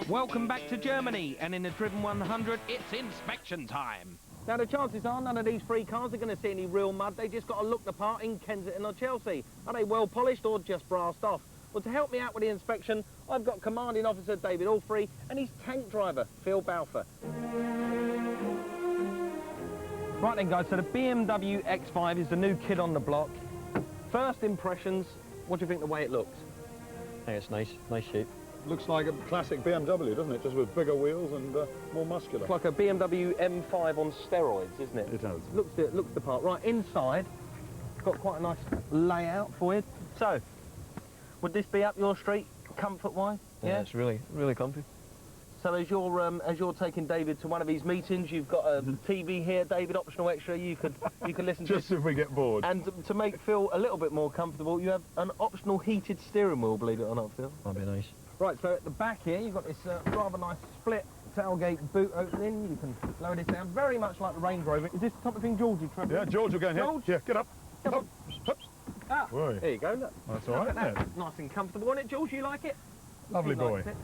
Welcome back to Germany, and in the Driven 100, it's inspection time. Now, the chances are none of these three cars are going to see any real mud. They just got to look the part in Kensington or Chelsea. Are they well polished or just brassed off? Well, to help me out with the inspection, I've got Commanding Officer David Allfrey and his tank driver, Phil Balfour. Right then, guys, so the BMW X5 is the new kid on the block. First impressions, what do you think the way it looks? I think it's nice shape. Looks like a classic BMW, doesn't it? Just with bigger wheels and more muscular. It's like a BMW M5 on steroids, isn't it? It does. Looks the part. Right, inside, got quite a nice layout for you. So, would this be up your street, comfort-wise? Yeah, it's really comfy. So as you're taking David to one of these meetings, you've got a TV here, David, optional extra. You could listen to Just if we get bored. And to make Phil a little bit more comfortable, you have an optional heated steering wheel. Believe it or not, Phil. That'd be nice. Right, so at the back here, you've got this rather nice split tailgate boot opening. You can lower this down, very much like the Range Rover. Is this the type of thing George would try? Yeah, George will go in here. George? Yeah, get up. Come on. Ah, Whoa. there you go, look. That's all right, isn't it? Nice and comfortable, isn't it, George? You like it? Lovely He boy. likes it.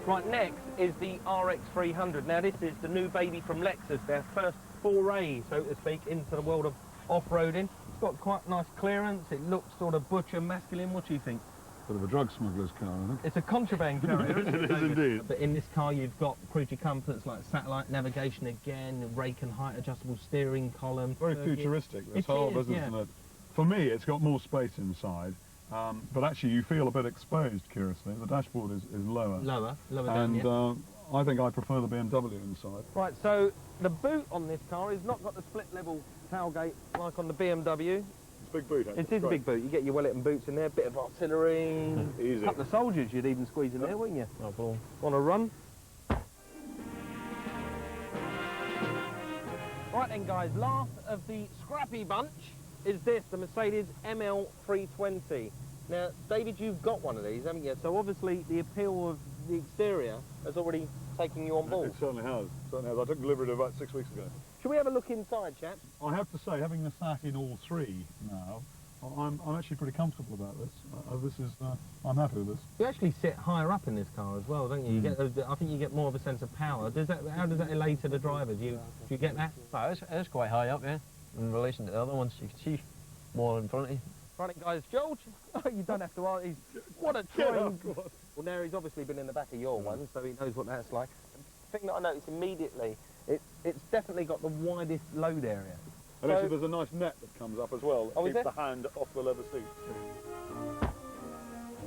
Right, next is the RX300. Now, this is the new baby from Lexus, their first foray, so to speak, into the world of off-roading. It's got quite nice clearance. It looks sort of butcher masculine. What do you think? Bit of a drug smuggler's car, I think. It's a contraband carrier, isn't it? It is indeed. But in this car, you've got creature comforts like satellite navigation again, rake and height adjustable steering column. Very futuristic, this whole business, isn't it? For me, it's got more space inside, but actually you feel a bit exposed, curiously. The dashboard is lower. Lower down, And I think I prefer the BMW inside. Right, so the boot on this car has not got the split level tailgate like on the BMW. It's a big boot, It is a big boot. You get your Wellington boots in there, bit of artillery, Easy. a couple of soldiers you'd even squeeze in there, wouldn't you? No problem. On a run. Right then, guys, last of the scrappy bunch is this, the Mercedes ML320. Now, David, you've got one of these, haven't you? So obviously the appeal of the exterior has already taken you on board. It certainly has. I took delivery about 6 weeks ago. Shall we have a look inside, chaps? I have to say, having sat in all three now, I'm actually pretty comfortable about this. I'm happy with this. You actually sit higher up in this car as well, don't you? You get, I think you get more of a sense of power. How does that relate to the driver? Do you get that? No, it's quite high up, yeah. In relation to the other ones, you can see more in front of you. Right, guys, George, you don't have to argue. What a train. Well, now he's obviously been in the back of your one, so he knows what that's like. The thing that I noticed immediately, it's definitely got the widest load area. And actually there's a nice net that comes up as well that keeps the hand off the leather seat.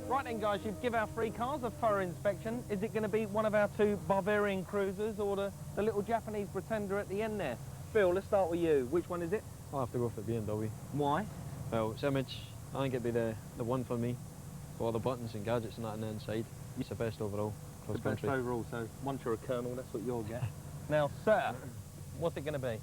Right then, guys, you give our three cars a thorough inspection. Is it going to be one of our two Bavarian cruisers or the little Japanese Pretender at the end there? Phil, let's start with you. Which one is it? I'll have to go for the BMW. Why? Well, it's image. I think it'd be the one for me. For all the buttons and gadgets and that on the inside. It's the best overall. The best overall, so once you're a colonel, that's what you'll get. Now, sir, what's it going to be?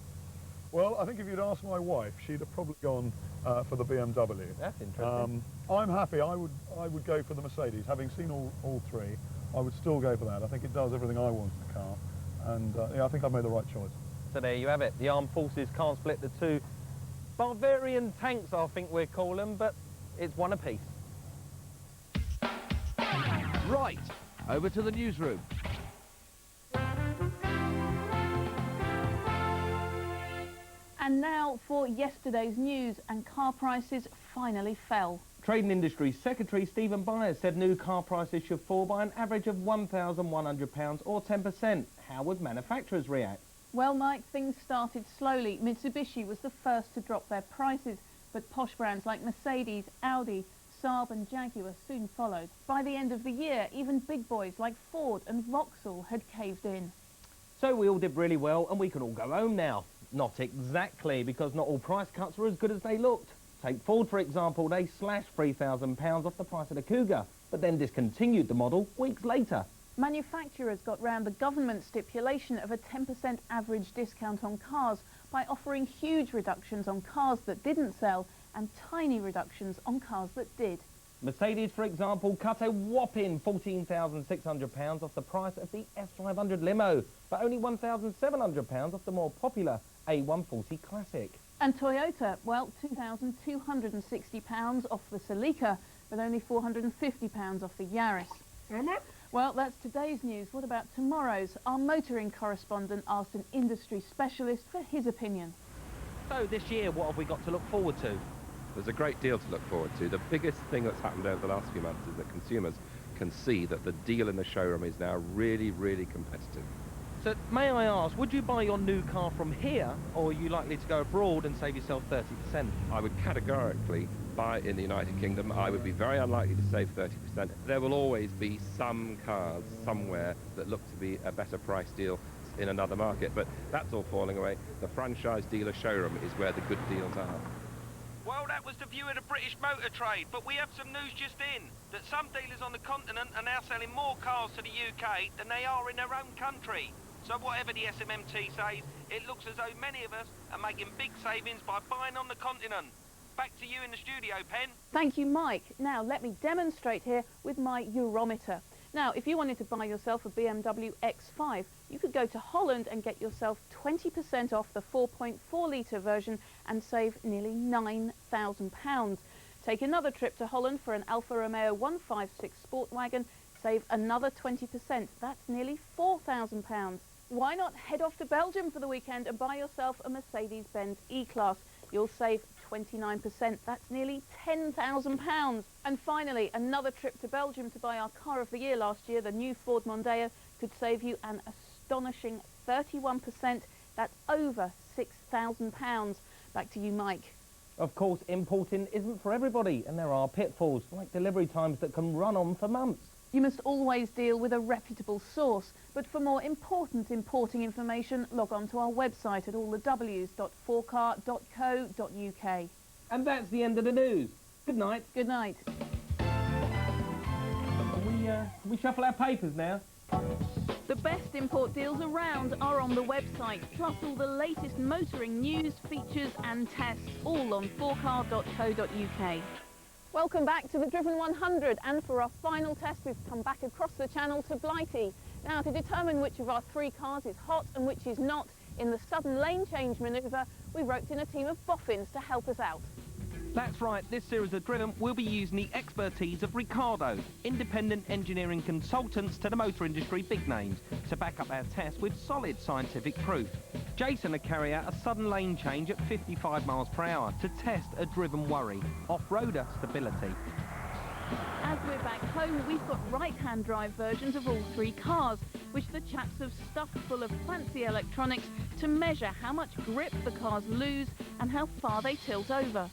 Well, I think if you'd asked my wife, she'd have probably gone for the BMW. That's interesting. I'm happy. I would go for the Mercedes. Having seen all three, I would still go for that. I think it does everything I want in a car, and yeah, I think I've made the right choice. So there you have it. The armed forces can't split the two Bavarian tanks, I think we're calling them, but it's one apiece. Right, over to the newsroom. And now for yesterday's news, and car prices finally fell. Trade and Industry Secretary Stephen Byers said new car prices should fall by an average of £1,100 or 10%. How would manufacturers react? Well, Mike, things started slowly. Mitsubishi was the first to drop their prices, but posh brands like Mercedes, Audi, Saab and Jaguar soon followed. By the end of the year, even big boys like Ford and Vauxhall had caved in. So we all did really well and we can all go home now. Not exactly, because not all price cuts were as good as they looked. Take Ford, for example. They slashed £3,000 off the price of the Cougar, but then discontinued the model weeks later. Manufacturers got round the government stipulation of a 10% average discount on cars by offering huge reductions on cars that didn't sell and tiny reductions on cars that did. Mercedes, for example, cut a whopping £14,600 off the price of the S500 limo, but only £1,700 off the more popular A140 Classic. And Toyota, well, £2,260 off the Celica, but only £450 off the Yaris. Well, that's today's news. What about tomorrow's? Our motoring correspondent asked an industry specialist for his opinion. So this year, what have we got to look forward to? There's a great deal to look forward to. The biggest thing that's happened over the last few months is that consumers can see that the deal in the showroom is now really, really competitive. So may I ask, would you buy your new car from here, or are you likely to go abroad and save yourself 30%? I would categorically buy in the United Kingdom. I would be very unlikely to save 30%. There will always be some cars somewhere that look to be a better price deal in another market, but that's all falling away. The franchise dealer showroom is where the good deals are. Well, that was the view of the British motor trade, but we have some news just in, that some dealers on the continent are now selling more cars to the UK than they are in their own country. So whatever the SMMT says, it looks as though many of us are making big savings by buying on the continent. Back to you in the studio, Pen. Thank you, Mike. Now, let me demonstrate here with my Eurometer. Now, if you wanted to buy yourself a BMW X5, you could go to Holland and get yourself 20% off the 4.4-litre version and save nearly £9,000. Take another trip to Holland for an Alfa Romeo 156 Sport Wagon, save another 20%. That's nearly £4,000. Why not head off to Belgium for the weekend and buy yourself a Mercedes-Benz E-Class? You'll save 29%. That's nearly £10,000. And finally, another trip to Belgium to buy our car of the year last year, the new Ford Mondeo, could save you an astonishing 31%. That's over £6,000. Back to you, Mike. Of course, importing isn't for everybody, and there are pitfalls, like delivery times that can run on for months. You must always deal with a reputable source, but for more important importing information, log on to our website at allthews.4car.co.uk. And that's the end of the news. Good night. Good night. Can we shuffle our papers now? The best import deals around are on the website, plus all the latest motoring news, features and tests, all on 4car.co.uk. Welcome back to the Driven 100, and for our final test we've come back across the channel to Blighty. Now, to determine which of our three cars is hot and which is not, in the sudden lane change manoeuvre, we roped in a team of boffins to help us out. That's right, this series of Driven will be using the expertise of Ricardo, independent engineering consultants to the motor industry big names, to back up our test with solid scientific proof. Jason will carry out a sudden lane change at 55 miles per hour to test a Driven worry, off-roader stability. As we're back home, we've got right-hand drive versions of all three cars, which the chaps have stuffed full of fancy electronics to measure how much grip the cars lose and how far they tilt over.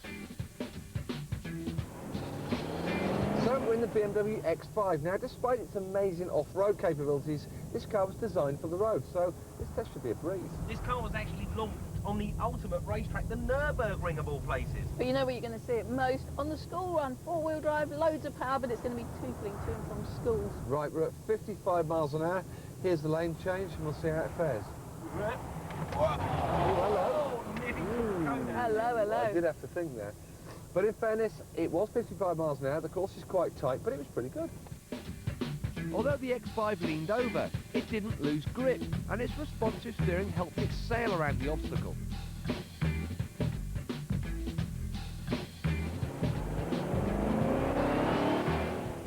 So we're in the BMW X5. Now, despite its amazing off-road capabilities, this car was designed for the road, so this test should be a breeze. This car was actually launched on the ultimate racetrack, the Nürburgring of all places. But you know where you're going to see it most? On the school run. Four-wheel drive, loads of power, but it's going to be tootling to and from schools. Right, we're at 55 miles an hour. Here's the lane change, and we'll see how it fares. Right. Oh, hello. Hello, hello. I did have to think there. But in fairness, it was 55 miles an hour. The course is quite tight, but it was pretty good. Although the X5 leaned over, it didn't lose grip, and its responsive steering helped it sail around the obstacle.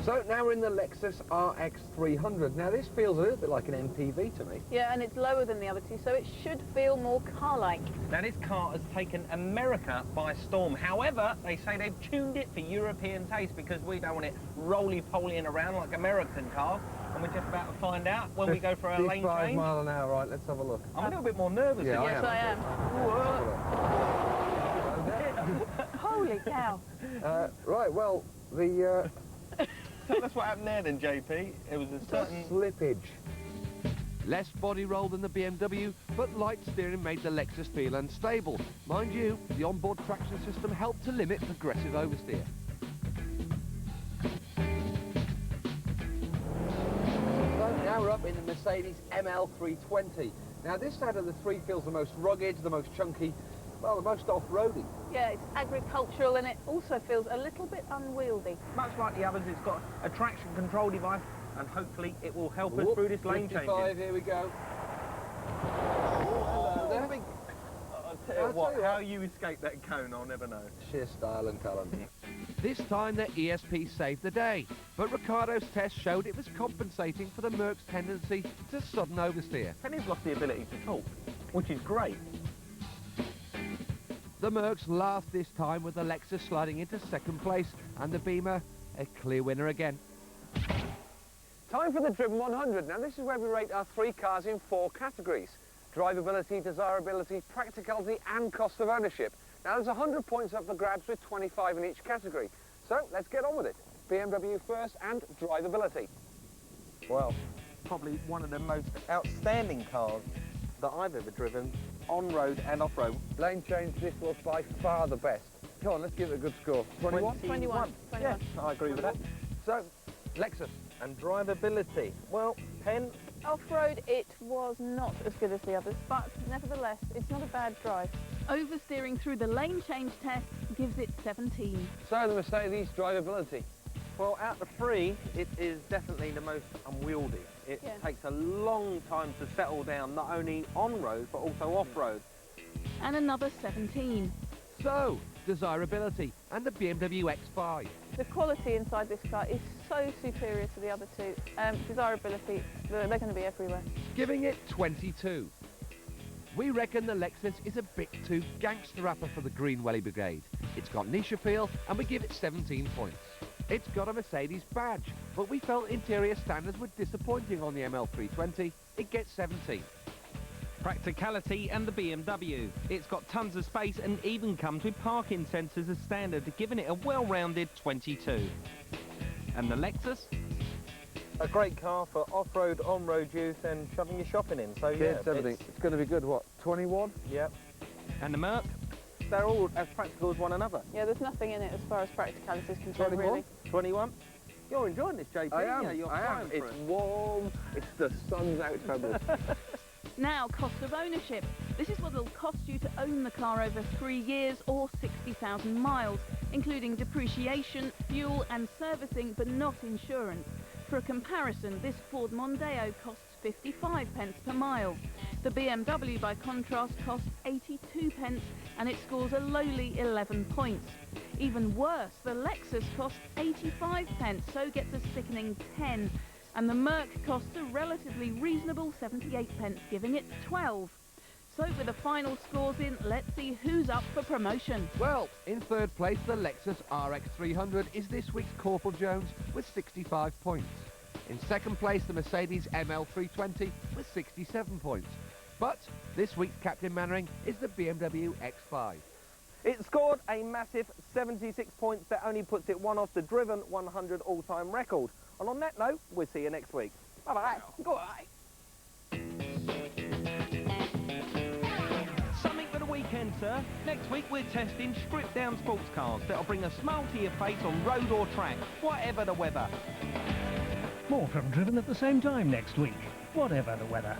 So now we're in the Lexus RX300. Now this feels a little bit like an MPV to me. Yeah, and it's lower than the other two, so it should feel more car-like. Now, this car has taken America by storm. However, they say they've tuned it for European taste because we don't want it roly-polying around like American cars. And we're just about to find out when we go for our lane 55 change. miles an hour, right, let's have a look. I'm a little bit more nervous Yeah, than you. Yes, I am. Holy cow. Right, well, the So that's what happened there then, JP. It was a certain... slippage. Less body roll than the BMW, but light steering made the Lexus feel unstable. Mind you, the onboard traction system helped to limit aggressive oversteer. So now we're up in the Mercedes ML320. Now this out of the three feels the most rugged, the most chunky, well, the most off-roady. Yeah, it's agricultural and it also feels a little bit unwieldy. Much like the others, it's got a traction control device, and hopefully it will help us through this lane 55, changing. here we go. Oh, Hello there. big tell you I'll what, tell you how what. you escaped that cone, I'll never know. Sheer style and talent. This time the ESP saved the day, but Ricardo's test showed it was compensating for the Merc's tendency to sudden oversteer. Penny's lost the ability to talk, which is great. The Mercs laughed this time with the Lexus sliding into second place and the Beamer a clear winner again. Time for the Driven 100. Now this is where we rate our 3 cars in 4 categories: drivability, desirability, practicality and cost of ownership. Now there's 100 points up for grabs with 25 in each category. So let's get on with it. BMW first and drivability. Well, probably one of the most outstanding cars that I've ever driven, on-road and off-road. Lane change, this was by far the best. Come on, let's give it a good score. 21? 21. Yeah, I agree with that. So, Lexus. And drivability. Well, Pen, Off-road, it was not as good as the others, but nevertheless, it's not a bad drive. Oversteering through the lane change test gives it 17. So the Mercedes drivability. well, out of the 3, it is definitely the most unwieldy. It takes a long time to settle down, not only on-road, but also off-road. And another 17. So, desirability and the BMW X5. The quality inside this car is so superior to the other two. Desirability, they're going to be everywhere. Giving it 22. We reckon the Lexus is a bit too gangster-rapper for the Green Welly Brigade. It's got niche appeal and we give it 17 points. It's got a Mercedes badge, but we felt interior standards were disappointing on the ML320. It gets 17. Practicality and the BMW. It's got tons of space and even comes with parking sensors as standard, giving it a well-rounded 22. And the Lexus? A great car for off-road, on-road use and shoving your shopping in. So yeah, Kids, everything. It's going to be good, what, 21? Yep. And the Merc? They're all as practical as one another. Yeah, there's nothing in it as far as practicality is concerned, 21? really. 21? You're enjoying this, JP. I am, Yeah, you're I flying am. for It's it. warm, it's the sun's out, trouble. Now, cost of ownership. This is what it'll cost you to own the car over 3 years or 60,000 miles, including depreciation, fuel and servicing, but not insurance. For a comparison, this Ford Mondeo costs 55 pence per mile. The BMW, by contrast, costs 82 pence and it scores a lowly 11 points. Even worse, the Lexus costs 85 pence, so gets a sickening 10. And the Merc costs a relatively reasonable 78 pence, giving it 12. So with the final scores in, let's see who's up for promotion. Well, in third place, the Lexus RX300 is this week's Corporal Jones with 65 points. In second place, the Mercedes ML320 with 67 points. But this week's Captain Mannering is the BMW X5. It scored a massive 76 points that only puts it one off the driven 100 all-time record. And on that note, we'll see you next week. Bye-bye. Goodbye. Something for the weekend, sir. Next week we're testing stripped-down sports cars that'll bring a smile to your face on road or track, whatever the weather. More from Driven at the same time next week, whatever the weather.